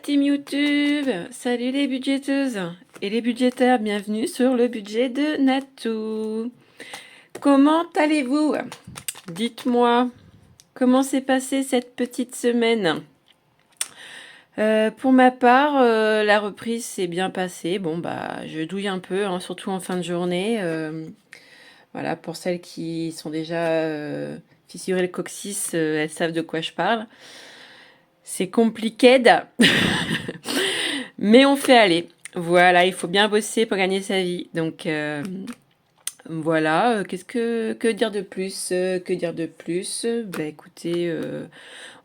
Team YouTube, salut les budgéteuses et les budgétaires, bienvenue sur le budget de Natou. Comment allez-vous? Dites-moi, comment s'est passée cette petite semaine? Pour ma part, la reprise s'est bien passée. Bon, bah, je douille un peu, hein, surtout en fin de journée. Voilà, pour celles qui sont déjà fissurées le coccyx, elles savent de quoi je parle. C'est compliqué, mais on fait aller. Voilà, il faut bien bosser pour gagner sa vie. Donc voilà, que dire de plus? Que dire de plus? Bah écoutez,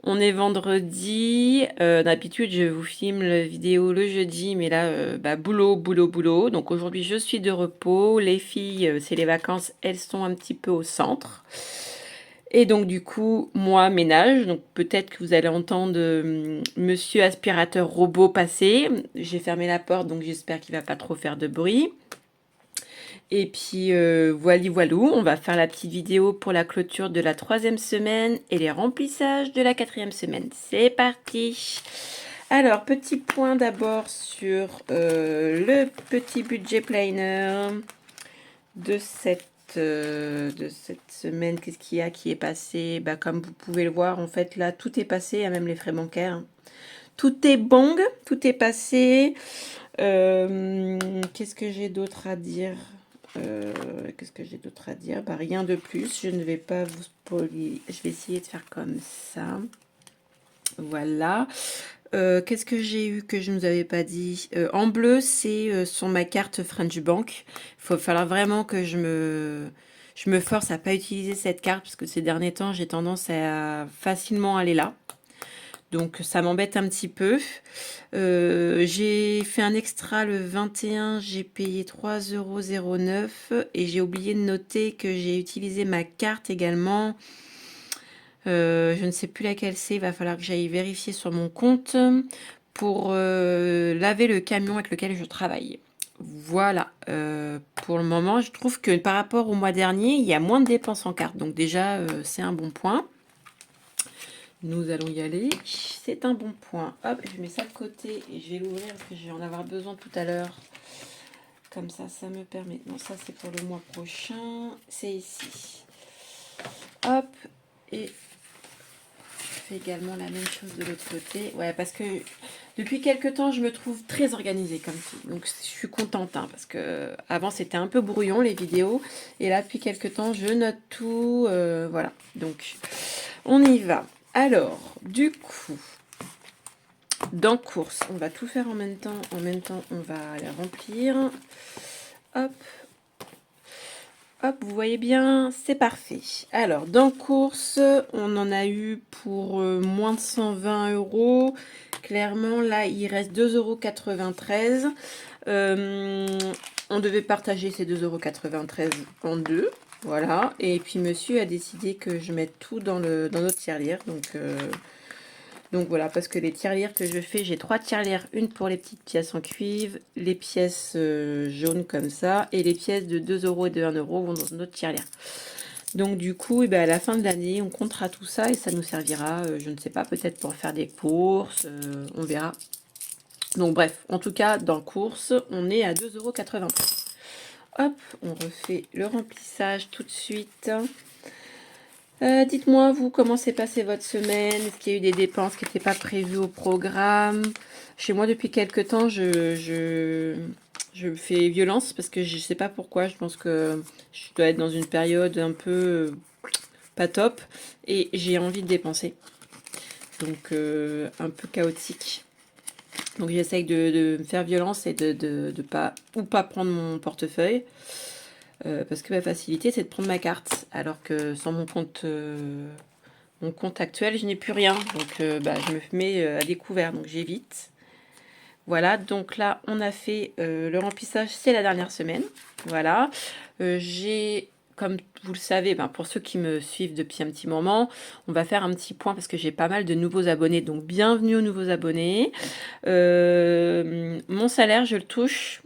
on est vendredi. D'habitude, je vous filme la vidéo le jeudi, mais là, bah, boulot, boulot, boulot. Donc aujourd'hui, je suis de repos. Les filles, c'est les vacances, elles sont un petit peu au centre. Et donc du coup, moi, ménage. Donc peut-être que vous allez entendre Monsieur aspirateur robot passer. J'ai fermé la porte, donc j'espère qu'il va pas trop faire de bruit. Et puis voilou, on va faire la petite vidéo pour la clôture de la 3e semaine et les remplissages de la 4e semaine. C'est parti! Alors, petit point d'abord sur le petit budget planner de cette semaine. Qu'est-ce qu'il y a qui est passé? Bah, comme vous pouvez le voir, en fait, là, tout est passé, hein, même les frais bancaires. Tout est bon, tout est passé. Qu'est-ce que j'ai d'autre à dire? Bah, rien de plus. Je ne vais pas vous spoiler. Je vais essayer de faire comme ça. Voilà. Qu'est-ce que j'ai eu que je ne vous avais pas dit? En bleu, c'est sur ma carte French Bank. Il va falloir vraiment que je me force à pas utiliser cette carte parce que ces derniers temps, j'ai tendance à facilement aller là. Donc ça m'embête un petit peu. J'ai fait un extra le 21, j'ai payé 3,09 € et j'ai oublié de noter que j'ai utilisé ma carte également. Je ne sais plus laquelle c'est, il va falloir que j'aille vérifier sur mon compte pour laver le camion avec lequel je travaille. Voilà, pour le moment, je trouve que par rapport au mois dernier, il y a moins de dépenses en carte. Donc déjà, c'est un bon point. Nous allons y aller. C'est un bon point. Hop, je mets ça de côté et je vais l'ouvrir parce que je vais en avoir besoin tout à l'heure. Comme ça, ça me permet... Non, ça c'est pour le mois prochain. C'est ici. Hop, et je fais également la même chose de l'autre côté. Ouais, parce que depuis quelques temps, je me trouve très organisée comme fille. Donc je suis contente, hein, parce que avant c'était un peu brouillon les vidéos. Et là, depuis quelques temps, je note tout. Voilà, donc on y va. Alors, du coup, dans course, on va tout faire en même temps. En même temps, on va les remplir. Hop. Hop, vous voyez bien, c'est parfait. Alors, dans course, on en a eu pour moins de 120 €. Clairement, là, il reste 2,93 €. On devait partager ces 2,93 € en deux. Voilà. Et puis, monsieur a décidé que je mette tout dans notre tirelire. Donc voilà, parce que les tirelires que je fais, j'ai 3 tirelires, une pour les petites pièces en cuivre, les pièces jaunes comme ça, et les pièces de 2 € et de 1 € vont dans notre tirelire. Donc du coup, à la fin de l'année, on comptera tout ça et ça nous servira, je ne sais pas, peut-être pour faire des courses, on verra. Donc bref, en tout cas, dans course, on est à 2,93 €. Hop, on refait le remplissage tout de suite. Dites-moi, vous, comment s'est passée votre semaine? Est-ce qu'il y a eu des dépenses qui n'étaient pas prévues au programme? Chez moi, depuis quelques temps, je fais violence parce que je ne sais pas pourquoi. Je pense que je dois être dans une période un peu pas top et j'ai envie de dépenser. Donc, un peu chaotique. Donc, j'essaye de me faire violence et de pas prendre mon portefeuille. Parce que ma facilité, c'est de prendre ma carte. Alors que sans mon compte actuel, je n'ai plus rien. Donc, je me mets à découvert. Donc, j'évite. Voilà. Donc là, on a fait le remplissage. C'est la dernière semaine. Voilà. J'ai, comme vous le savez, pour ceux qui me suivent depuis un petit moment, on va faire un petit point parce que j'ai pas mal de nouveaux abonnés. Donc, bienvenue aux nouveaux abonnés. Mon salaire, je le touche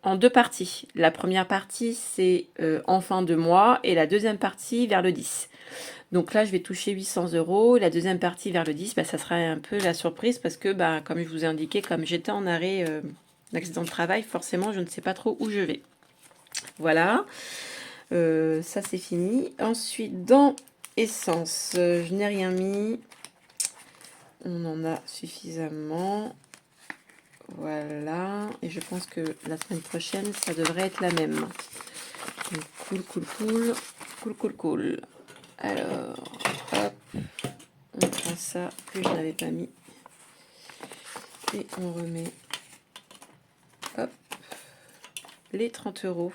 en 2 parties. La première partie, c'est en fin de mois et la deuxième partie vers le 10. Donc là, je vais toucher 800 €. La deuxième partie vers le 10, bah, ça sera un peu la surprise parce que, bah, comme je vous ai indiqué, comme j'étais en arrêt d'accident de travail, forcément, je ne sais pas trop où je vais. Voilà, ça c'est fini. Ensuite, dans essence, je n'ai rien mis. On en a suffisamment. Voilà, et je pense que la semaine prochaine, ça devrait être la même. Donc, cool, cool, cool, cool, cool, cool. Alors, hop, on prend ça que je n'avais pas mis. Et on remet, hop, les 30 €.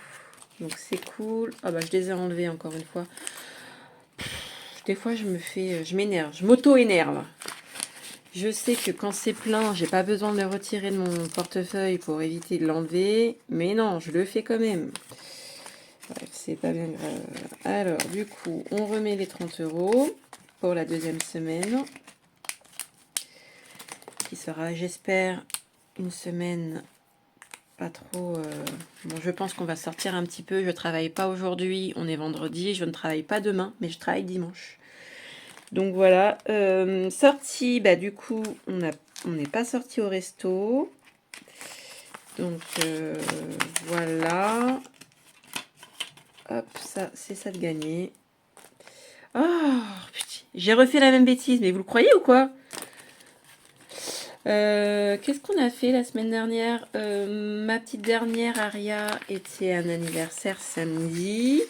Donc c'est cool. Ah bah je les ai enlevés encore une fois. Des fois je m'énerve, je m'auto-énerve. Je sais que quand c'est plein, j'ai pas besoin de le retirer de mon portefeuille pour éviter de l'enlever. Mais non, je le fais quand même. Bref, c'est pas bien grave. Alors, du coup, on remet les 30 € pour la deuxième semaine. Qui sera, j'espère, une semaine pas trop... Bon, je pense qu'on va sortir un petit peu. Je travaille pas aujourd'hui. On est vendredi. Je ne travaille pas demain, mais je travaille dimanche. Donc voilà. Sortie, bah du coup, on n'est pas sorti au resto. Donc voilà. Hop, ça, c'est ça de gagner. Oh, putain. J'ai refait la même bêtise, mais vous le croyez ou quoi? Qu'est-ce qu'on a fait la semaine dernière? Ma petite dernière, Aria, était un anniversaire samedi.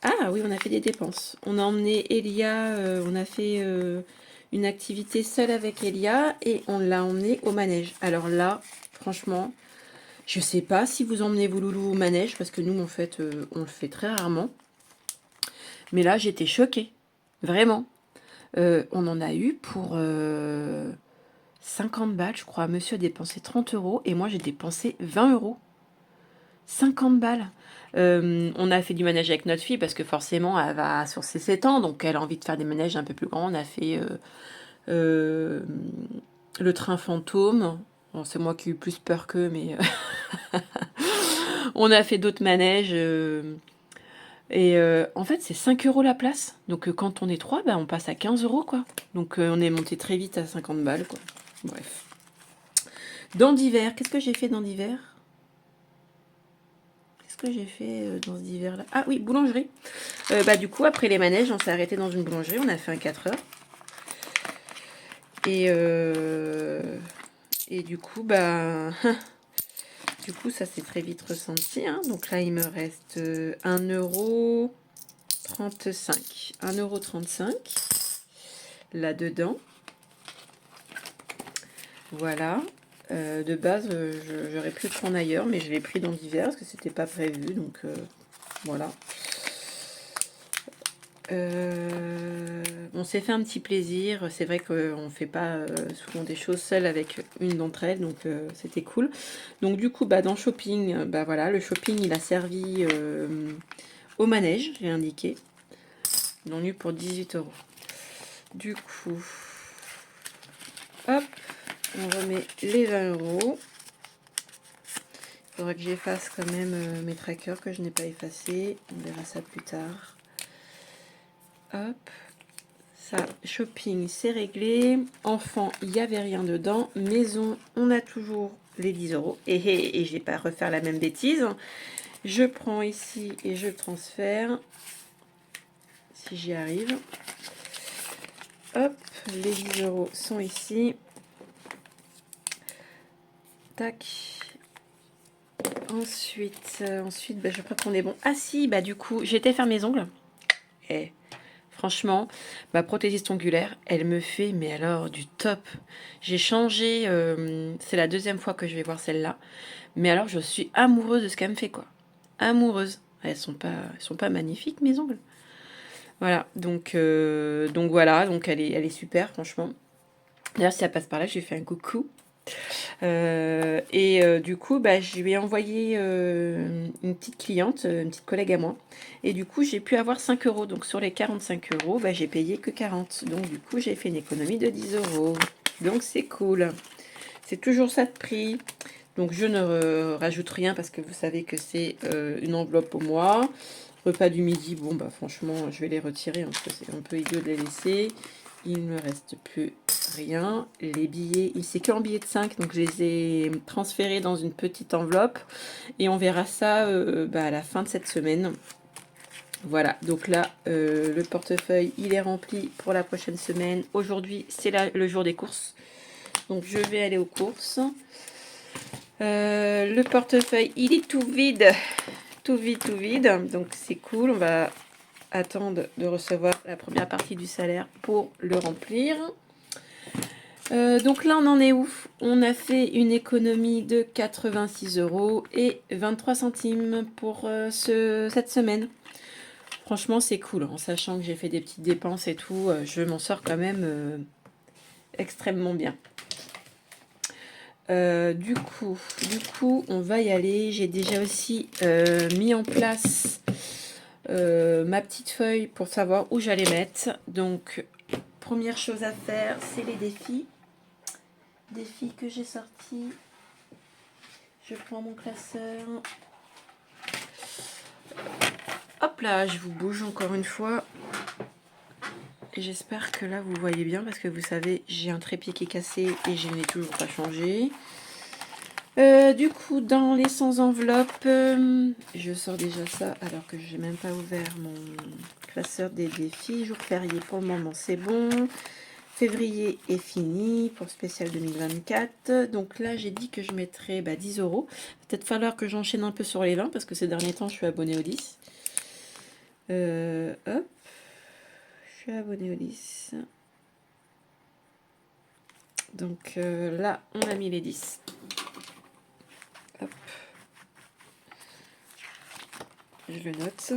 Ah oui, on a fait des dépenses. On a emmené Elia, on a fait une activité seule avec Elia et on l'a emmené au manège. Alors là, franchement, je sais pas si vous emmenez vos loulous au manège, parce que nous, en fait, on le fait très rarement. Mais là, j'étais choquée. Vraiment. On en a eu pour 50 balles, je crois. Monsieur a dépensé 30 € et moi, j'ai dépensé 20 €. 50 balles. On a fait du manège avec notre fille parce que forcément, elle va sur ses 7 ans, donc elle a envie de faire des manèges un peu plus grands. On a fait le train fantôme. Bon, c'est moi qui ai eu plus peur qu'eux, mais on a fait d'autres manèges. Et en fait, c'est 5 € la place. Donc quand on est 3, bah, on passe à 15 € quoi. Donc on est monté très vite à 50 balles quoi. Bref. Dans d'hiver, qu'est-ce que j'ai fait dans d'hiver? Qu'est-ce que j'ai fait dans ce d'hiver-là? Ah oui, boulangerie. Bah du coup, après les manèges, on s'est arrêté dans une boulangerie. On a fait un 4 heures. Et du coup, bah... du coup, ça s'est très vite ressenti. Hein. Donc là, il me reste 1,35 €. 1,35 € là-dedans. Voilà. De base, j'aurais pu le prendre ailleurs, mais je l'ai pris dans divers parce que c'était pas prévu. Donc voilà. On s'est fait un petit plaisir. C'est vrai qu'on ne fait pas souvent des choses seules avec une d'entre elles, donc c'était cool. Donc du coup, bah, dans shopping, bah voilà, le shopping il a servi au manège, j'ai indiqué. Ils l'ont eu pour 18 €. Du coup, hop, on remet les 20 €. Il faudra que j'efface quand même mes trackers que je n'ai pas effacés. On verra ça plus tard. Hop. Ça, shopping, c'est réglé. Enfant, il n'y avait rien dedans. Maison, on a toujours les 10 €. Et je vais pas refaire la même bêtise. Je prends ici et je transfère. Si j'y arrive. Hop, les 10 € sont ici. Tac. Ensuite, bah, je crois qu'on est bon. Ah si, bah du coup, j'étais faire mes ongles. Et franchement, ma prothésiste ongulaire, elle me fait, mais alors, du top. J'ai changé, c'est la deuxième fois que je vais voir celle-là. Mais alors, je suis amoureuse de ce qu'elle me fait, quoi. Amoureuse. Elles sont pas magnifiques, mes ongles. Voilà, donc voilà, donc elle est super, franchement. D'ailleurs, si elle passe par là, je lui fais un coucou. Du coup, bah, je lui ai envoyé une petite cliente, une petite collègue à moi. Et du coup, j'ai pu avoir 5 €. Donc, sur les 45 €, bah, j'ai payé que 40. Donc, du coup, j'ai fait une économie de 10 €. Donc, c'est cool. C'est toujours ça de prix. Donc je ne rajoute rien parce que vous savez que c'est une enveloppe au mois. Repas du midi, bon bah franchement je vais les retirer, hein, parce que c'est un peu idiot de les laisser. Il ne me reste plus rien. Les billets, c'est que en billets de 5, donc je les ai transférés dans une petite enveloppe. Et on verra ça à la fin de cette semaine. Voilà, donc là, le portefeuille, il est rempli pour la prochaine semaine. Aujourd'hui, c'est le jour des courses. Donc je vais aller aux courses. Le portefeuille, il est tout vide. Tout vide, tout vide. Donc c'est cool. On va attendre de recevoir la première partie du salaire pour le remplir. Donc là, on en est où? On a fait une économie de 86 € et 23 centimes pour cette semaine. Franchement, c'est cool. En sachant que j'ai fait des petites dépenses et tout, je m'en sors quand même extrêmement bien. Du coup, on va y aller. J'ai déjà aussi mis en place ma petite feuille pour savoir où j'allais mettre. Donc, première chose à faire, c'est les défis. Défis que j'ai sortis. Je prends mon classeur. Hop là, je vous bouge encore une fois. Et j'espère que là vous voyez bien parce que vous savez, j'ai un trépied qui est cassé et je n'ai toujours pas changé. Du coup, dans les 100 enveloppes, je sors déjà ça alors que j'ai même pas ouvert mon classeur des défis. Jour férié pour le moment, c'est bon. Février est fini pour spécial 2024. Donc là, j'ai dit que je mettrais 10 €. Peut-être falloir que j'enchaîne un peu sur les 20 parce que ces derniers temps, je suis abonnée au 10. Hop. Je suis abonnée au 10. Donc là, on a mis les 10. Hop. Je le note.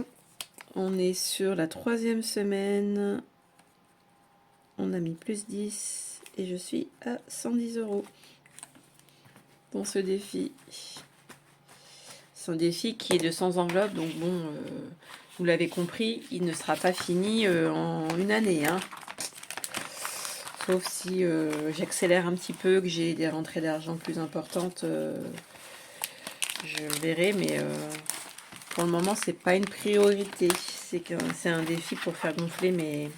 On est sur la 3e semaine. On a mis plus 10 et je suis à 110 € dans ce défi. C'est un défi qui est de 100 enveloppes, donc bon, vous l'avez compris, il ne sera pas fini en une année. Hein. Sauf si j'accélère un petit peu, que j'ai des rentrées d'argent plus importantes, je verrai, mais pour le moment, c'est pas une priorité. C'est un défi pour faire gonfler mes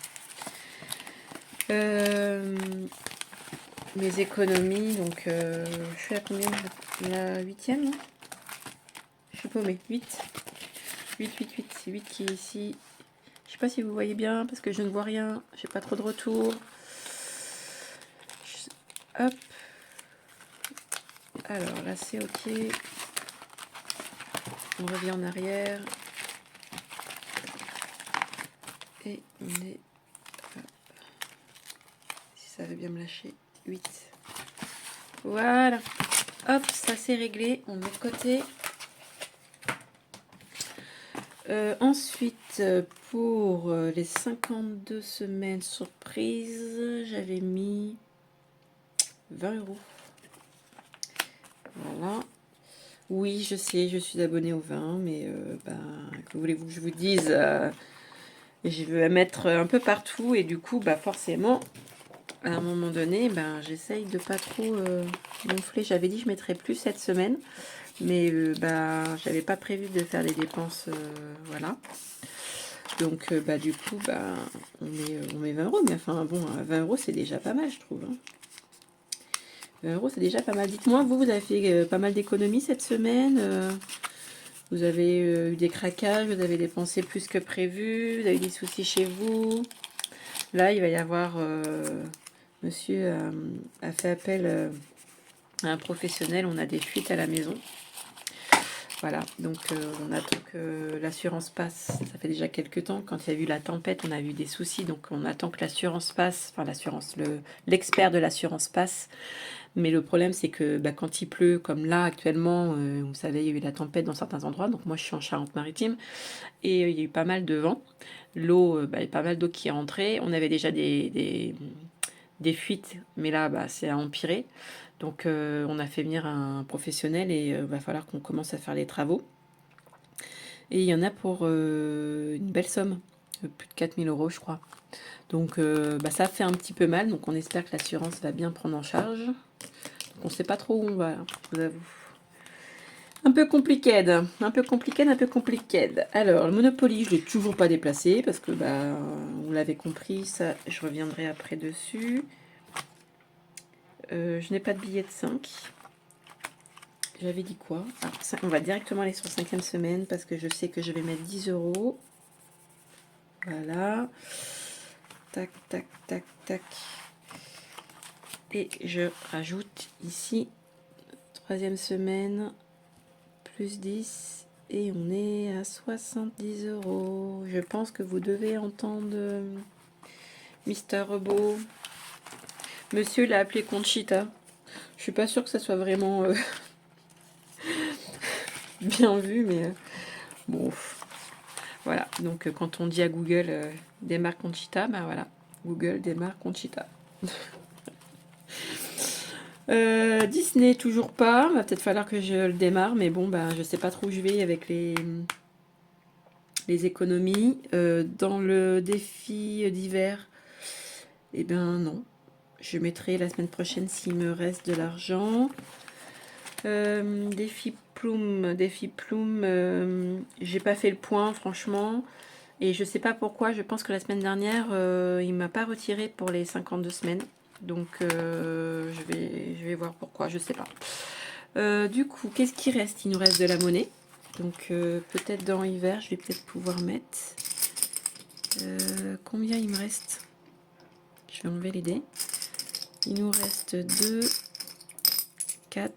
économies. Donc, je suis à combien? La 8e, non? Je suis paumée. 8. 8 qui est ici. Je sais pas si vous voyez bien parce que je ne vois rien. J'ai pas trop de retour. Hop. Alors là, c'est ok. On revient en arrière. Et on est... Si ça veut bien me lâcher. 8. Voilà. Hop, ça c'est réglé. On met de côté. Ensuite, pour les 52 semaines surprise, j'avais mis 20 €. Voilà. Oui, je sais, je suis abonnée au vin, mais que voulez-vous que je vous dise, je vais la mettre un peu partout et du coup, forcément, à un moment donné, j'essaye de pas trop gonfler. J'avais dit que je mettrais plus cette semaine, mais j'avais pas prévu de faire les dépenses, voilà. Donc du coup, on met 20 €, mais enfin bon, 20 € c'est déjà pas mal, je trouve. Hein. 20 € c'est déjà pas mal. Dites-moi, vous avez fait pas mal d'économies cette semaine. Vous avez eu des craquages, vous avez dépensé plus que prévu, vous avez eu des soucis chez vous. Là, il va y avoir... monsieur a fait appel à un professionnel, on a des fuites à la maison. Voilà, donc on attend que l'assurance passe. Ça fait déjà quelques temps. Quand il y a eu la tempête, on a eu des soucis. Donc on attend que l'assurance passe. Enfin, l'expert de l'assurance passe. Mais le problème, c'est que quand il pleut, comme là actuellement, vous savez, il y a eu la tempête dans certains endroits. Donc moi, je suis en Charente-Maritime. Et il y a eu pas mal de vent. L'eau, il y a pas mal d'eau qui est rentrée. On avait déjà des fuites. Mais là, c'est à empirer. Donc on a fait venir un professionnel et va falloir qu'on commence à faire les travaux. Et il y en a pour une belle somme, plus de 4000 € je crois. Donc ça fait un petit peu mal, donc on espère que l'assurance va bien prendre en charge. Donc on ne sait pas trop où on va, je vous avoue. Un peu compliqué, un peu compliqué, un peu compliqué. Alors, le Monopoly, je l'ai toujours pas déplacé parce que, bah, vous l'avez compris, ça, je reviendrai après dessus. Je n'ai pas de billet de 5. J'avais dit quoi? Ah, on va directement aller sur 5e semaine parce que je sais que je vais mettre 10 euros. Voilà. Tac, tac, tac, tac. Et je rajoute ici, 3e semaine, plus 10. Et on est à 70 euros. Je pense que vous devez entendre Mister Robot. Monsieur l'a appelé Conchita. Je suis pas sûre que ça soit vraiment bien vu, mais bon. Voilà, donc quand on dit à Google démarre Conchita, ben voilà, Google démarre Conchita. Disney, toujours pas. Va peut-être falloir que je le démarre, mais bon, ben, je sais pas trop où je vais avec les économies. Dans le défi d'hiver, eh ben non. Je mettrai la semaine prochaine s'il me reste de l'argent. Défi Plume, j'ai pas fait le point, franchement. Et je sais pas pourquoi, je pense que la semaine dernière, il m'a pas retiré pour les 52 semaines. Donc je vais voir pourquoi, je sais pas. Du coup, qu'est-ce qui reste? Il nous reste de la monnaie. Donc peut-être dans hiver, je vais peut-être pouvoir mettre. Combien il me reste? Je vais enlever les dés. Il nous reste 2, 4,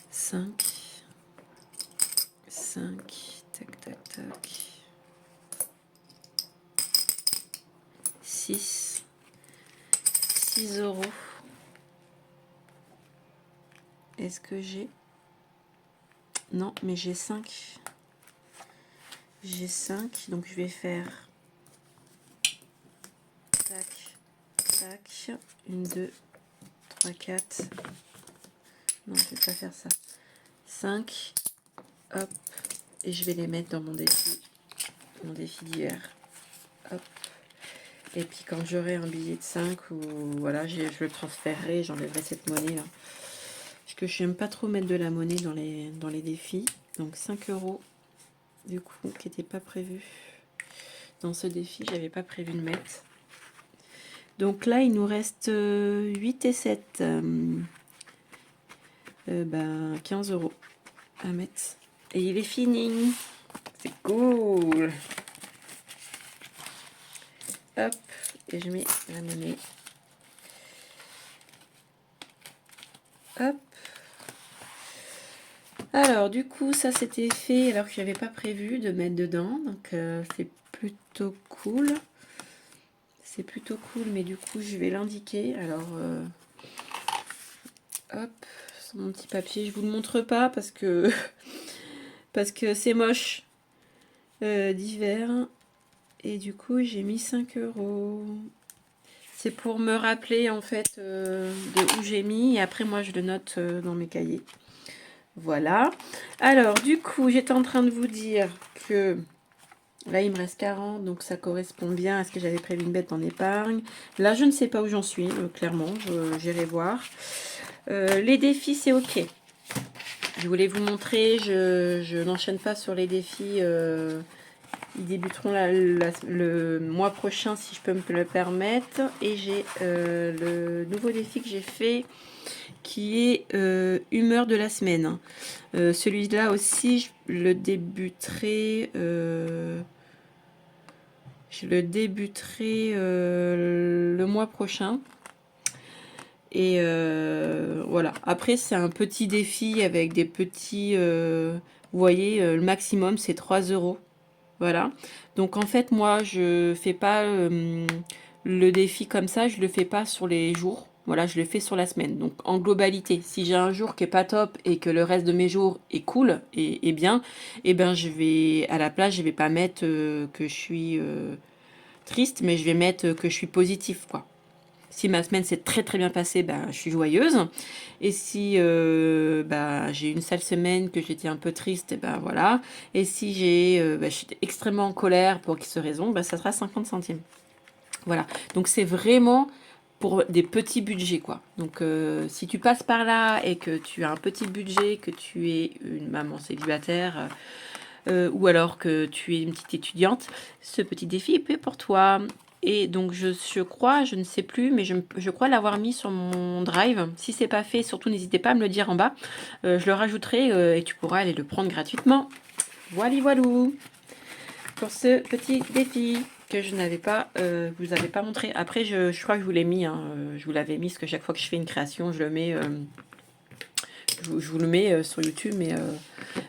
5, 5, tac, tac, tac. 6 euros. Est-ce que j'ai... Non, mais j'ai 5. J'ai 5, donc je vais faire... Tac, tac. 1, 2, 3, 4. Non, je vais pas faire ça. 5. Hop. Et je vais les mettre dans mon défi d'hiver. Hop. Et puis quand j'aurai un billet de 5, ou voilà, je le transférerai, j'enlèverai cette monnaie là. Parce que je n'aime pas trop mettre de la monnaie dans les défis. Donc 5 euros, du coup, qui n'était pas prévu. Dans ce défi, j'avais pas prévu de mettre. Donc là, il nous reste 8 et 7. Ben, 15 euros à mettre. Et il est fini. C'est cool. Hop, et je mets la monnaie. Hop. Alors, du coup, ça c'était fait alors que j'avais pas prévu de mettre dedans. Donc, c'est plutôt cool. C'est plutôt cool, mais du coup, je vais l'indiquer. Alors, hop, sur mon petit papier. Je vous le montre pas parce que parce que c'est moche d'hiver. Et du coup, j'ai mis 5 euros. C'est pour me rappeler en fait de où j'ai mis. Et après, moi, je le note dans mes cahiers. Voilà. Alors, du coup, j'étais en train de vous dire que là, il me reste 40. Donc, ça correspond bien à ce que j'avais prévu une bête en épargne. Là, je ne sais pas où j'en suis, clairement. J'irai voir. Les défis, c'est OK. Je voulais vous montrer. Je n'enchaîne pas sur les défis. Ils débuteront le mois prochain si je peux me le permettre. Et j'ai le nouveau défi que j'ai fait qui est humeur de la semaine. Celui-là aussi, je le débuterai le mois prochain. Et voilà. Après, c'est un petit défi avec des petits... vous voyez, le maximum, c'est 3 euros. Voilà. Donc en fait, moi, je fais pas le défi comme ça, je le fais pas sur les jours. Voilà, je le fais sur la semaine. Donc en globalité, si j'ai un jour qui est pas top et que le reste de mes jours est cool et bien, eh ben je vais à la place, je vais pas mettre que je suis triste, mais je vais mettre que je suis positif, quoi. Si ma semaine s'est très très bien passée, ben, je suis joyeuse. Et si j'ai une sale semaine, que j'étais un peu triste, et ben voilà. Et si je suis extrêmement en colère pour X raison, ben, ça sera 50 centimes. Voilà, donc c'est vraiment pour des petits budgets, quoi. Donc si tu passes par là et que tu as un petit budget, que tu es une maman célibataire ou alors que tu es une petite étudiante, ce petit défi est fait pour toi. Et donc je crois, je ne sais plus, mais je crois l'avoir mis sur mon drive. Si c'est pas fait, surtout n'hésitez pas à me le dire en bas. Je le rajouterai et tu pourras aller le prendre gratuitement. Voilà, voilou pour ce petit défi que je n'avais pas, vous avais pas montré. Après, je crois que je vous l'ai mis, hein, je vous l'avais mis, parce que chaque fois que je fais une création, je le mets, je vous le mets sur YouTube,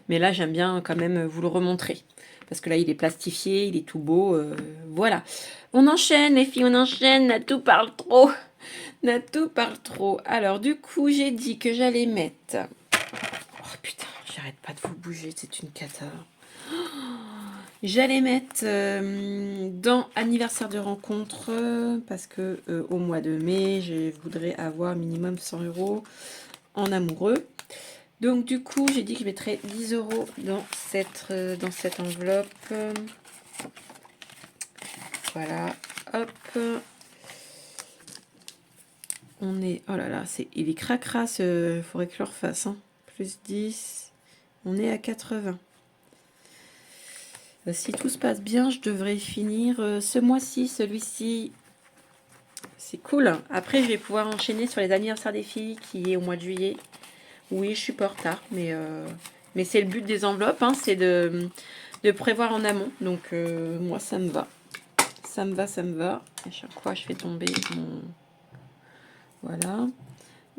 mais là, j'aime bien quand même vous le remontrer. Parce que là, il est plastifié, il est tout beau, voilà. On enchaîne, les filles, on enchaîne, Natou parle trop. Natou parle trop. Alors, du coup, j'ai dit que j'allais mettre... Oh putain, j'arrête pas de vous bouger, c'est une cata. J'allais mettre dans anniversaire de rencontre parce que au mois de mai, je voudrais avoir minimum 100 € en amoureux. Donc du coup, j'ai dit que je mettrais 10 € dans cette enveloppe. Voilà, hop. On est... Oh là là, il est cracra, il faudrait que je le refasse. Hein. Plus 10, on est à 80. Si tout se passe bien, je devrais finir ce mois-ci, celui-ci. C'est cool. Après, je vais pouvoir enchaîner sur les anniversaires des filles qui est au mois de juillet. Oui, je suis pas en retard, mais c'est le but des enveloppes, hein, c'est de prévoir en amont. Donc, moi, ça me va. Ça me va, ça me va. À chaque fois, je fais tomber mon... Voilà.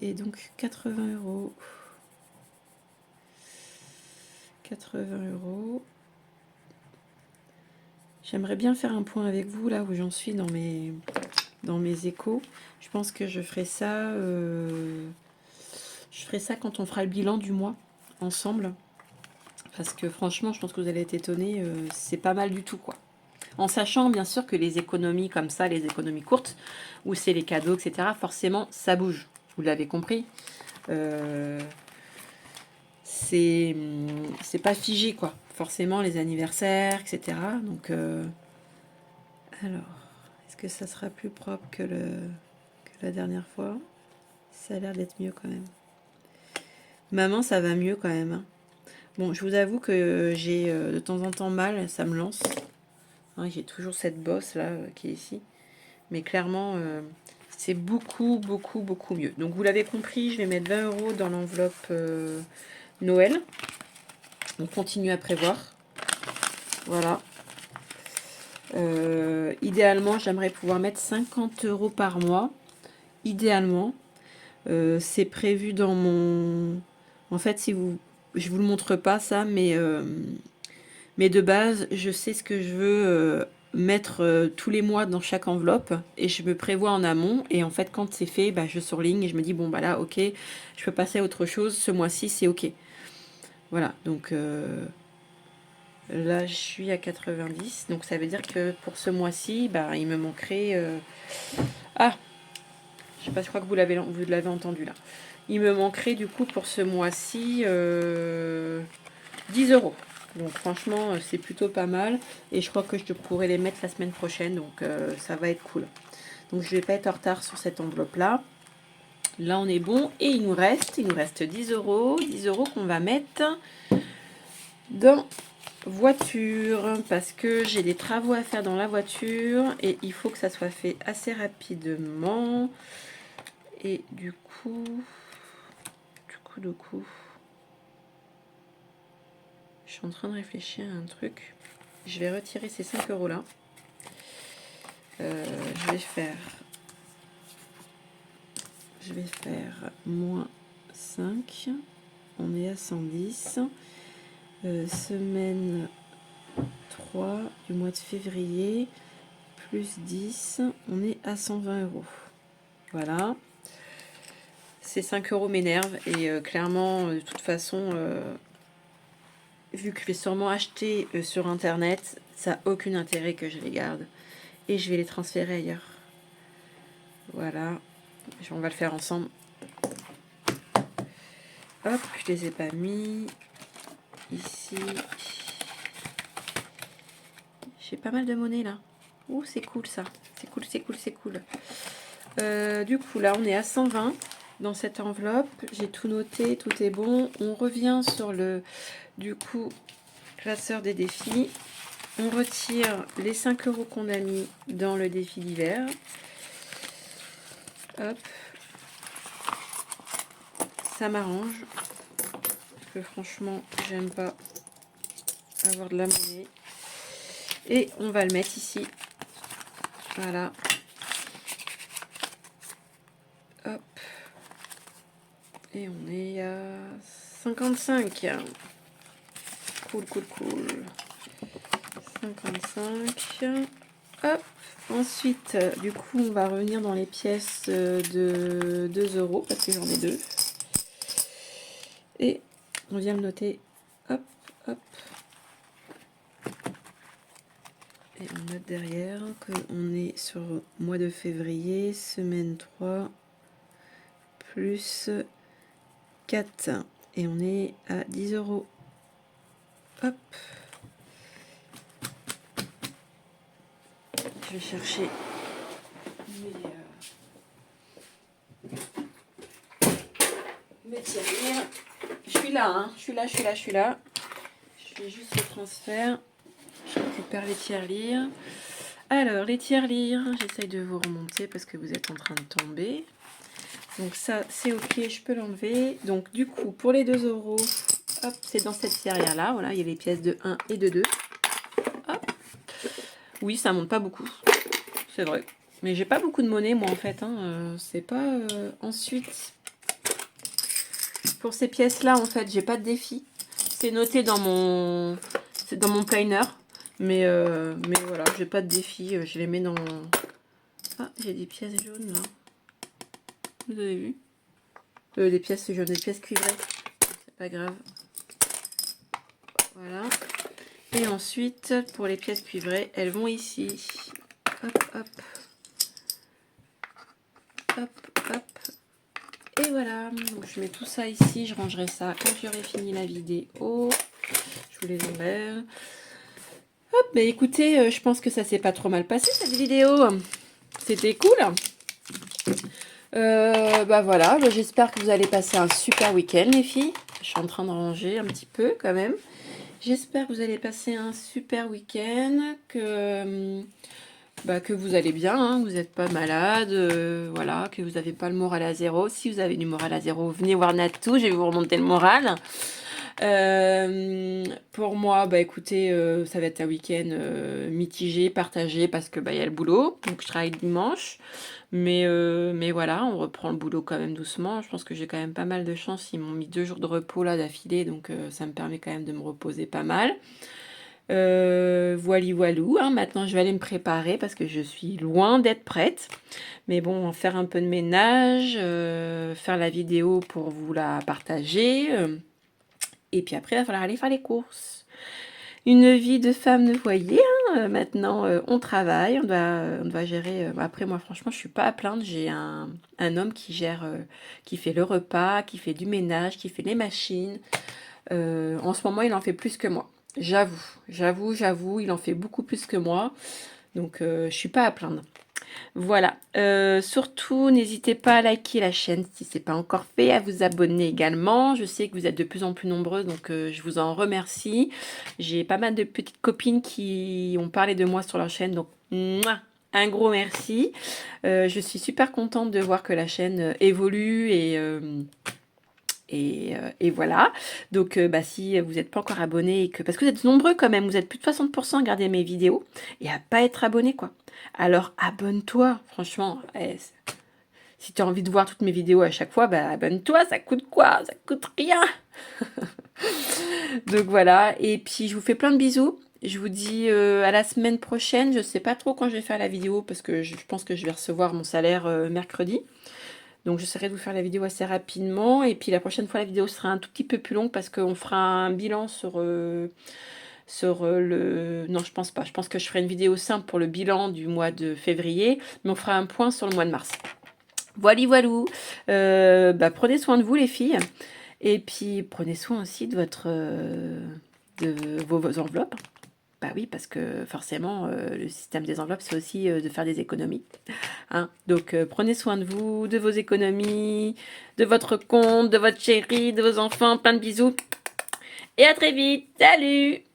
Et donc, 80 €. 80 €. J'aimerais bien faire un point avec vous, là où j'en suis dans mes échos. Je pense que je ferai ça... Je ferai ça quand on fera le bilan du mois, ensemble. Parce que franchement, je pense que vous allez être étonnés, c'est pas mal du tout, quoi. En sachant, bien sûr, que les économies comme ça, les économies courtes, où c'est les cadeaux, etc., forcément, ça bouge. Vous l'avez compris. C'est pas figé, quoi. Forcément, les anniversaires, etc. Donc, alors, est-ce que ça sera plus propre que la dernière fois? Ça a l'air d'être mieux, quand même. Maman, ça va mieux, quand même, hein. Bon, je vous avoue que j'ai de temps en temps mal, ça me lance. Hein, j'ai toujours cette bosse là qui est ici. Mais clairement, c'est beaucoup, beaucoup, beaucoup mieux. Donc vous l'avez compris, je vais mettre 20 € dans l'enveloppe Noël. On continue à prévoir. Voilà. Idéalement, j'aimerais pouvoir mettre 50 € par mois. Idéalement. C'est prévu dans mon... En fait, je vous le montre pas ça, mais de base, je sais ce que je veux mettre tous les mois dans chaque enveloppe et je me prévois en amont. Et en fait, quand c'est fait, bah, je surligne et je me dis, bon, bah là, ok, je peux passer à autre chose. Ce mois-ci, c'est ok. Voilà, donc là, je suis à 90. Donc ça veut dire que pour ce mois-ci, bah, il me manquerait... Ah, je sais pas, je crois que vous l'avez entendu là. Il me manquerait du coup pour ce mois-ci 10 €. Donc franchement, c'est plutôt pas mal. Et je crois que je pourrais les mettre la semaine prochaine. Donc ça va être cool. Donc je vais pas être en retard sur cette enveloppe-là. Là, on est bon. Et il nous reste 10 €. 10 € qu'on va mettre dans voiture. Parce que j'ai des travaux à faire dans la voiture. Et il faut que ça soit fait assez rapidement. Et du coup... Je suis en train de réfléchir à un truc. Je vais retirer ces 5 € là. Je vais faire moins 5. On est à 110. Semaine 3 du mois de février. Plus 10. On est à 120 €. Voilà. Ces 5 € m'énervent. Et clairement, de toute façon... vu que je vais sûrement acheter sur internet, ça n'a aucun intérêt que je les garde. Et je vais les transférer ailleurs. Voilà. On va le faire ensemble. Hop, je les ai pas mis. Ici. J'ai pas mal de monnaie là. Ouh, c'est cool ça. C'est cool, c'est cool, c'est cool. Du coup, là, on est à 120 dans cette enveloppe. J'ai tout noté, tout est bon. On revient sur le, du coup, classeur des défis. On retire les 5 € qu'on a mis dans le défi d'hiver. Hop. Ça m'arrange. Parce que franchement, j'aime pas avoir de la monnaie. Et on va le mettre ici. Voilà. Hop. Et on est à 55. Cool, cool, cool. 55. Hop. Ensuite, du coup, on va revenir dans les pièces de 2 € parce que j'en ai 2. Et on vient le noter. Hop, hop. Et on note derrière qu'on est sur mois de février, semaine 3, plus 4. Et on est à 10 €. Hop. Je vais chercher mes tirelires. Je suis là, hein. Je suis là. Je fais juste le transfert. Je récupère les tirelires. Alors, les tirelires, j'essaye de vous remonter parce que vous êtes en train de tomber. Donc ça, c'est ok, je peux l'enlever. Donc du coup, pour les 2 €, hop, c'est dans cette tirelire-là. Voilà, il y a les pièces de 1 et de 2. Hop. Oui, ça monte pas beaucoup. C'est vrai. Mais j'ai pas beaucoup de monnaie, moi, en fait. Hein. C'est pas... Ensuite, pour ces pièces-là, en fait, j'ai pas de défi. C'est noté dans mon... C'est dans mon planner. Mais voilà, j'ai pas de défi. Je les mets dans... Ah, j'ai des pièces jaunes, là. Vous avez vu des pièces jaunes, des pièces cuivrées. C'est pas grave. Voilà. Et ensuite, pour les pièces cuivrées, elles vont ici. Hop, hop. Hop, hop. Et voilà. Donc, je mets tout ça ici. Je rangerai ça quand j'aurai fini la vidéo. Je vous les enlève. Hop, bah écoutez, je pense que ça s'est pas trop mal passé cette vidéo. C'était cool. Bah voilà, bah j'espère que vous allez passer un super week-end les filles. Je suis en train de ranger un petit peu quand même. J'espère que vous allez passer un super week-end, que vous allez bien, hein, vous n'êtes pas malade, voilà, que vous n'avez pas le moral à zéro. Si vous avez du moral à zéro, venez voir Natou, je vais vous remonter le moral. Pour moi, bah écoutez, ça va être un week-end mitigé, partagé, parce que bah il y a le boulot, donc je travaille dimanche. Mais voilà, on reprend le boulot quand même doucement. Je pense que j'ai quand même pas mal de chance. Ils m'ont mis 2 jours de repos là d'affilée, donc ça me permet quand même de me reposer pas mal. Voilou, hein. Maintenant je vais aller me préparer parce que je suis loin d'être prête. Mais bon, faire un peu de ménage, faire la vidéo pour vous la partager. Et puis après, il va falloir aller faire les courses. Une vie de femme de foyer, hein. Maintenant on travaille, on doit gérer. Après moi franchement je suis pas à plaindre, j'ai un homme qui gère, qui fait le repas, qui fait du ménage, qui fait les machines. En ce moment il en fait plus que moi. J'avoue, il en fait beaucoup plus que moi. Donc je suis pas à plaindre. Voilà, surtout n'hésitez pas à liker la chaîne si ce n'est pas encore fait, à vous abonner également. Je sais que vous êtes de plus en plus nombreux, donc je vous en remercie. J'ai pas mal de petites copines qui ont parlé de moi sur leur chaîne, donc mouah, un gros merci. Je suis super contente de voir que la chaîne évolue et voilà. Donc si vous n'êtes pas encore abonné, parce que vous êtes nombreux quand même, vous êtes plus de 60% à regarder mes vidéos et à pas être abonné quoi. Alors abonne-toi, franchement. Si tu as envie de voir toutes mes vidéos à chaque fois, bah abonne-toi, ça coûte quoi? Ça coûte rien. Donc voilà, et puis je vous fais plein de bisous. Je vous dis à la semaine prochaine. Je sais pas trop quand je vais faire la vidéo parce que je pense que je vais recevoir mon salaire mercredi. Donc j'essaierai de vous faire la vidéo assez rapidement. Et puis la prochaine fois, la vidéo sera un tout petit peu plus longue parce qu'on fera un bilan sur le... Non, je pense pas. Je pense que je ferai une vidéo simple pour le bilan du mois de février. Mais on fera un point sur le mois de mars. Voilou. Prenez soin de vous les filles. Et puis prenez soin aussi de vos enveloppes. Bah oui, parce que forcément, le système des enveloppes, c'est aussi de faire des économies. Hein. Donc, prenez soin de vous, de vos économies, de votre compte, de votre chéri, de vos enfants. Plein de bisous. Et à très vite. Salut!